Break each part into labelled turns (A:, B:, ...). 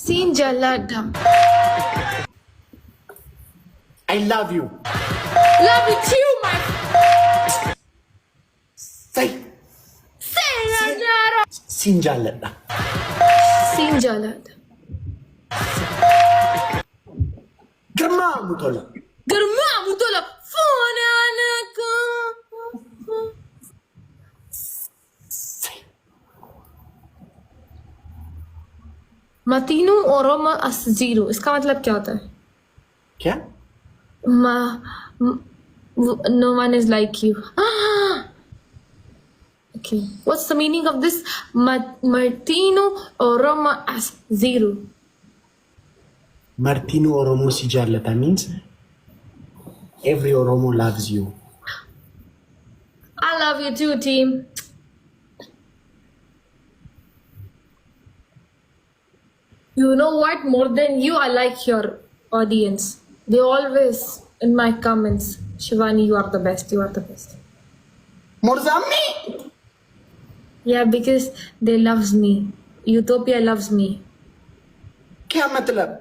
A: Sinjaladam.
B: I love you.
A: Love you too, my.
B: Say.
A: Say Rajara.
B: Sinjalada.
A: Sinjalada.
B: Grandma Mutola.
A: Grandma Mutola. Fonanaka. Matinu Oroma as zero. इसका मतलब क्या होता है?
B: क्या?
A: No one is like you. Okay. What's the meaning of this? Martino Oroma as zero.
B: Martino Oromo Sijalata means every Oromo loves you.
A: I love you too, team. You know what? More than you, I like your audience. They always in my comments, Shivani, you are the best. You are the best.
B: More than me?
A: Yeah, because they loves me. Utopia loves me.
B: क्या मतलब?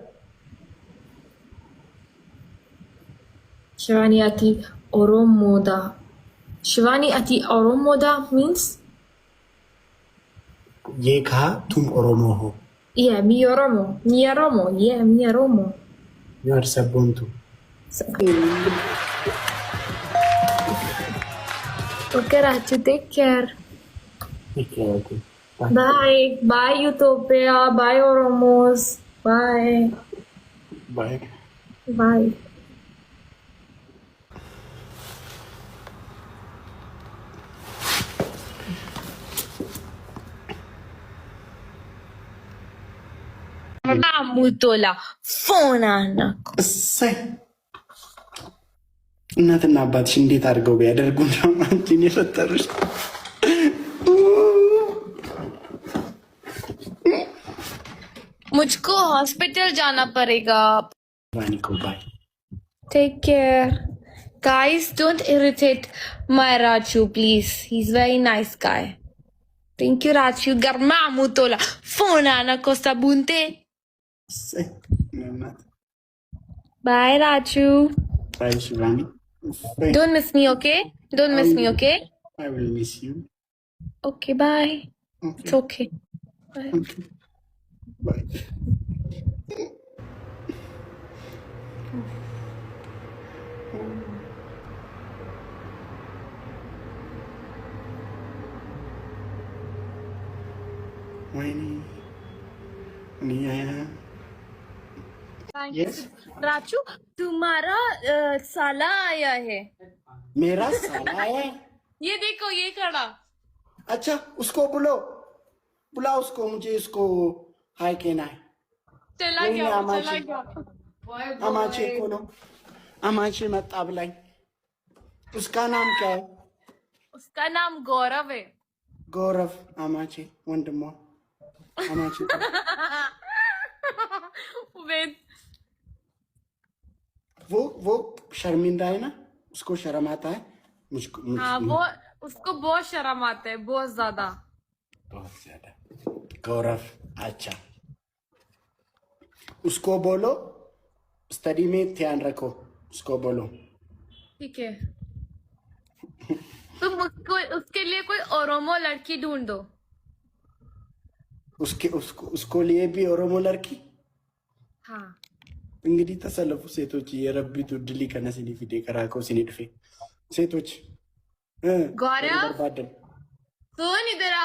A: Shivani ati Oromoda. Shivani ati Oromoda means?
B: ये कहा तुम ओरोमो हो.
A: Yeah, mi Oromo. Mi Oromo. Yeah, mi Oromo.
B: You are Sabuntu.
A: Okay, Rachu, take care.
B: Take care. Okay. Bye.
A: Bye. Bye, Utopia. Bye, Oromos. Bye.
B: Bye.
A: Bye. Mutola. Fonana.
B: እሰይ እናትና አባትሽ እንዴት አድርገው ቢያደርጉ ነው አንቺን የፈጠሩሽ?
A: मुझको हॉस्पिटल जाना पड़ेगा.
B: वानिको bye.
A: Take care. Guys, don't irritate my Rachu, please. He's very nice guy. Thank you, Rachu. Garma mutola. Fonana costa bunte.
B: እሰይ እናት.
A: Bye, Rachu.
B: Bye, Shivani.
A: Don't miss me, okay? Don't miss me, okay?
B: I will miss you.
A: Okay, bye.
B: Okay.
A: It's okay. Bye.
B: Okay. Bye. Winnie. Yeah. Yes.
A: Raju तुम्हारा साला आया है.
B: मेरा साला है.
A: ये देखो ये खड़ा.
B: अच्छा उसको बुलाओ उसको. मुझे इसको हाय कहना है.
A: चला
B: नहीं,
A: गया
B: नहीं,
A: चला गया.
B: अमाचे को नो अमाचे मत बुलाई. उसका नाम क्या है?
A: उसका नाम गौरव है.
B: गौरव अमाचे वंडमो अमाचे.
A: वेट.
B: वो शर्मिंदा है ना. उसको शर्म आता है. मुझको
A: हाँ वो उसको बहुत शर्म आता है. बहुत ज्यादा.
B: गौरव. अच्छा उसको बोलो स्टडी में ध्यान रखो. उसको बोलो.
A: ठीक है. तुम उसके लिए कोई ओरोमो लड़की ढूंढ दो.
B: उसको लिए भी ओरोमो लड़की.
A: हाँ.
B: እንግዲህ ተሰለፉ ሴቶች የረቢቱ ድሊ ከነሲኒ ፊዴ ከራኮ ሲኒ ድፌ ሴቶች
A: गौरव सुन इधर आ.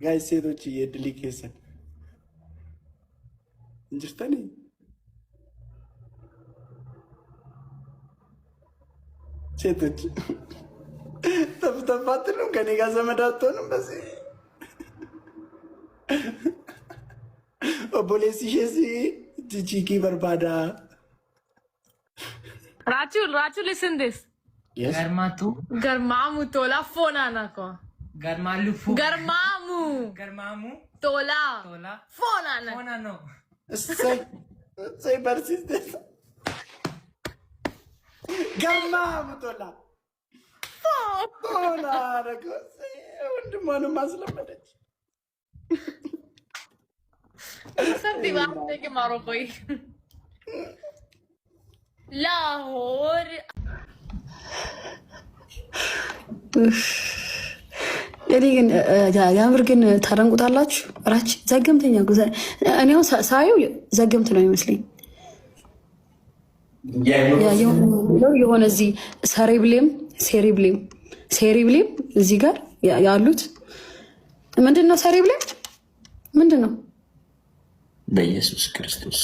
B: ጋይ ሴቶች የድሊ ከሰን እንጅርታኒ ሴቶች ተፍተፋትንም ከኔ ጋር ዘመድ አትሆንም በዚህ Obbolessi Chichi Barbada.
A: Rachu, listen this.
B: Yes.
A: Garmamu tola phone ana ko.
C: Garmamu.
A: Tola. Phone ana.
B: Say persistent. Garmamu tola. Phone ana ko. Say wonderman maslamadechi.
A: di parte che maro poi. Lahore.
C: እኔ ግን የምር ግን ታደንቁታላችሁ። ራች ዘገምተኛ እኔው ሳየው ዘገምት ነው ይመስለኝ። የሆነ እዚህ ሴሪብሌም እዚህ ጋር ያሉት ምንድን ነው? ሴሪብሌም ምንድን ነው?
B: በኢየሱስ ክርስቶስ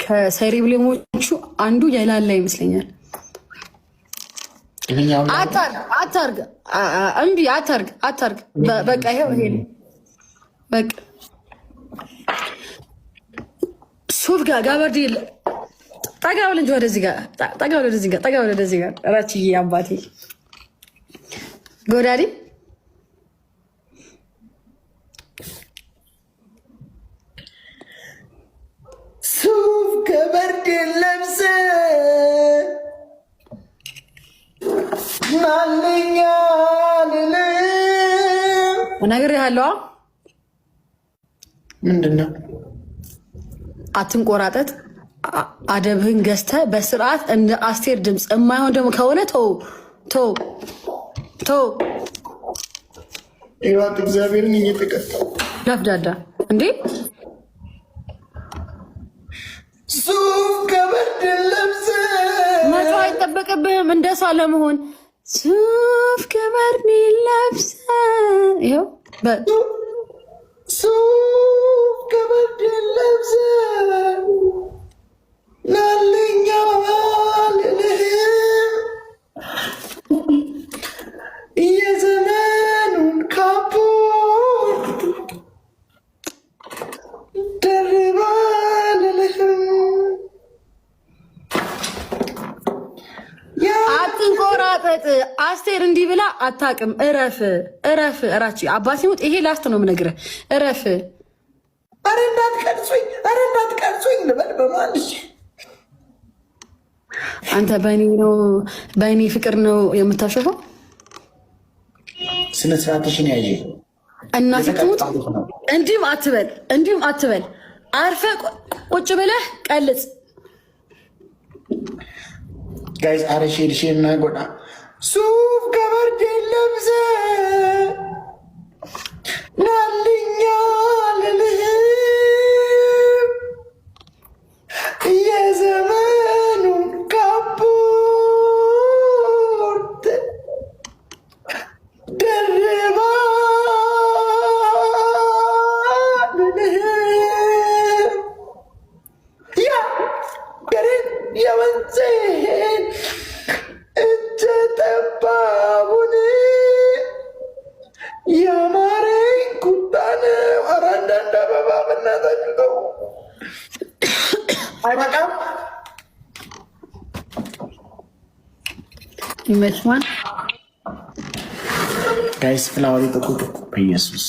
C: ከሴሪብሌሞቹ አንዱ የላላ ይመስለኛል። አታርግ እምቢ አታርግ። በቃ ይሄው ይሄ በቃ ሱፍ ጋር ጋበርዲ ጠጋ ብለህ እንጂ ወደዚህ ጋር እራችዬ አባቴ ጎዳዴ
B: ሱፍ ከበርድ ለብሰ
C: ነግሬሃለሁ።
B: ምንድን ነው?
C: አትንቆራጠጥ። አደብህን ገዝተህ በስርዓት እንደ አስቴር ድምፅ የማይሆን ደግሞ ከሆነ ተው።
B: ይዋት እግዚአብሔርን እየተቀጣው
C: ለፍዳዳ እንዴ
B: ሱፍ ከበርድ ለብሰ
C: መቶ አይጠበቅብህም እንደሷ ለመሆን። ሱፍ ከበርድ ለብሰ ይኸው
B: ሱፍ ከበርድ ለብሰ ናለኛ የዘመኑን ካፖርት ደርባ ልልህም
C: አትንቆራጠጥ። አስቴር እንዲህ ብላ አታውቅም። እረፍ እራች አባቴ ሞት። ይሄ ላስት ነው የምነግርህ። እረፍ።
B: ኧረ እንዳትቀርጹኝ ልበል በማልሽ
C: አንተ በእኔ ፍቅር ነው የምታሸፈው።
B: ስነ ስርዓትሽን ያየ
C: እናቴ ትሙት። እንዲህም አትበል። አርፈህ ቁጭ ብለህ ቀልጽ።
B: ጋይዝ አረሼልሽና ጎዳ ሱፍ ከበርድ ለብሰ ናልኛ ልልህም የዘመኑን ካፖርት ደርባ ልልህም ገሬን የወንዜን እጀ ጠባቡን የአማረኝ ቁጣን አራንዳንድ አበባ በናታችተው አይበቃም።
C: ይመስማል
B: ጋይስ ፍላወሪ ጥቁ በኢየሱስ